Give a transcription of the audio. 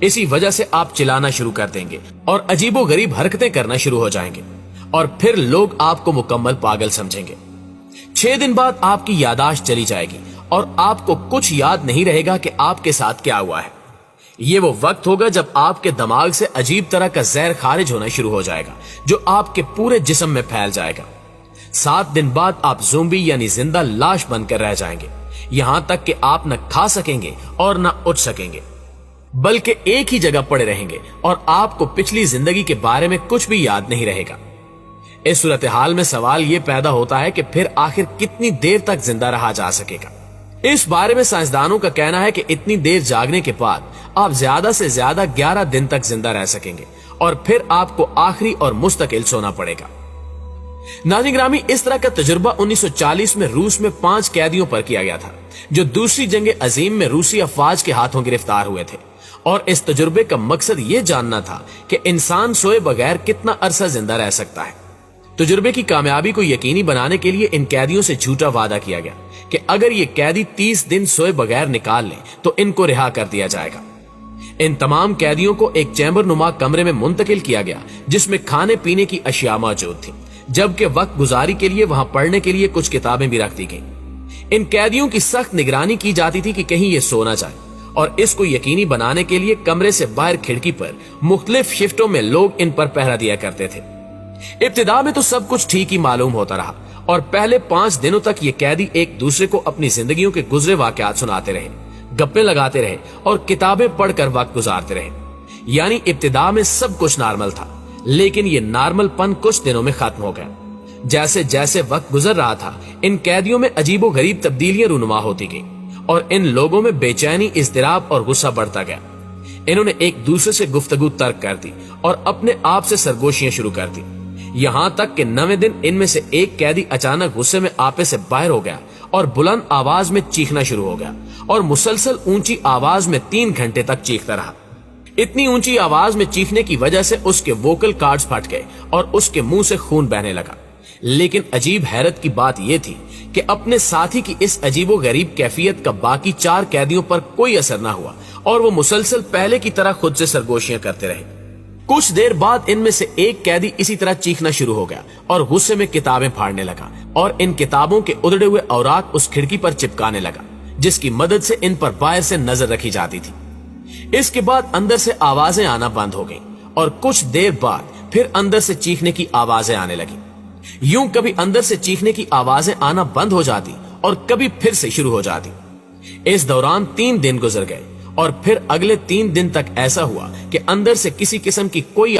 इसी वजह से आप चिल्लाना शुरू कर देंगे और अजीबो गरीब हरकतें करना शुरू हो जाएंगे और फिर लोग आपको मुकम्मल पागल समझेंगे। 6 दिन बाद आपकी यादाश्त चली जाएगी और आपको कुछ याद नहीं रहेगा कि आपके साथ क्या हुआ है। ये वो वक्त होगा जब आपके दिमाग से अजीब तरह का जहर खारिज होना शुरू हो जाएगा जो आपके पूरे जिस्म में फैल जाएगा। 7 दिन बाद आप ज़ोंबी यानी जिंदा लाश बनकर रह जाएंगे, यहां तक कि आप न खा सकेंगे और न उठ सकेंगे, बल्कि एक ही जगह पड़े रहेंगे और आपको पिछली जिंदगी के बारे में कुछ भी याद नहीं रहेगा। इस सूरत हाल में सवाल यह पैदा होता है कि फिर आखिर कितनी देर तक जिंदा रहा जा सकेगा। इस बारे में साइंसदानों का कहना है कि इतनी देर जागने के बाद आप ज्यादा से ज्यादा 11 दिन तक जिंदा रह सकेंगे और फिर आपको आखिरी और मुस्तकिल सोना पड़ेगा। नाज़रीन ग्रामी, इस तरह का तजुर्बा 1940 में रूस में 5 कैदियों पर किया गया था जो दूसरी जंग अजीम में रूसी अफवाज के हाथों गिरफ्तार हुए थे, और इस तजुर्बे का मकसद ये जानना था कि इंसान सोए बगैर कितना अरसा जिंदा रह सकता है। तजुर्बे की कामयाबी को यकीनी बनाने के लिए इन कैदियों से झूठा वादा किया गया कि अगर ये कैदी 30 दिन सोए बगैर निकाल लें तो इनको रिहा कर दिया जाएगा। इन तमाम कैदियों को एक चैम्बर नुमा कमरे में मुंतकिल किया गया जिसमें खाने पीने की अशिया मौजूद थी, जबकि वक्त गुजारी के लिए वहां पढ़ने के लिए कुछ किताबें भी रख दी गईं। इन कैदियों की सख्त निगरानी की जाती थी कि कहीं ये सो ना जाए, और इसको यकीनी बनाने के लिए कमरे से बाहर खिड़की पर मुख्तलिफ शिफ्टों में लोग इन पर पहरा दिया करते थे। इब्तिदा में तो सब कुछ ठीक ही मालूम होता रहा और पहले 5 दिनों तक ये कैदी एक दूसरे को अपनी जिंदगियों के गुजरे वाकयात सुनाते रहे, गप्पे लगाते रहे और किताबें पढ़कर वक्त गुजारते रहे। यानी इब्तिदा में सब कुछ नॉर्मल था, लेकिन ये नॉर्मलपन कुछ दिनों में खत्म हो गया। जैसे जैसे वक्त गुजर रहा था, इन कैदियों में अजीबो गरीब तब्दीलियां रूनुमा होती गई और इन लोगों में बेचैनी, इज़्तिराब और गुस्सा बढ़ता गया। इन्होंने एक दूसरे से गुफ्तगू तर्क कर दी और अपने आप से सरगोशियां शुरू कर दी, यहां तक कि 9वें दिन इनमें से एक कैदी अचानक गुस्से में आपे से बाहर हो गया और बुलंद आवाज में चीखना शुरू हो गया और मुसलसल ऊंची आवाज में 3 घंटे तक चीखता रहा। इतनी ऊंची आवाज में चीखने की वजह से उसके वोकल कार्ड्स फट गए और उसके मुंह से खून बहने लगा। लेकिन अजीब हैरत की बात यह थी कि अपने साथी की इस अजीबो गरीब कैफियत का बाकी 4 कैदियों पर कोई असर न हुआ और वो मुसलसल पहले की तरह खुद से सरगोशियां करते रहे। कुछ देर बाद इनमें से एक कैदी इसी तरह चीखना शुरू हो गया और गुस्से में किताबें फाड़ने लगा और इन किताबों के उधड़े हुए औराक उस खिड़की पर चिपकाने लगा जिसकी मदद से इन पर बाहर से नजर रखी जाती थी। इसके बाद अंदर से आवाजें आना बंद हो गईं और कुछ देर बाद फिर अंदर से चीखने की आवाजें आने लगी। यूं कभी अंदर से चीखने की आवाजें आना बंद हो जाती और कभी फिर से शुरू हो जाती। इस दौरान 3 दिन गुजर गए और फिर अगले 3 दिन तक ऐसा हुआ कि अंदर से किसी किस्म की कोई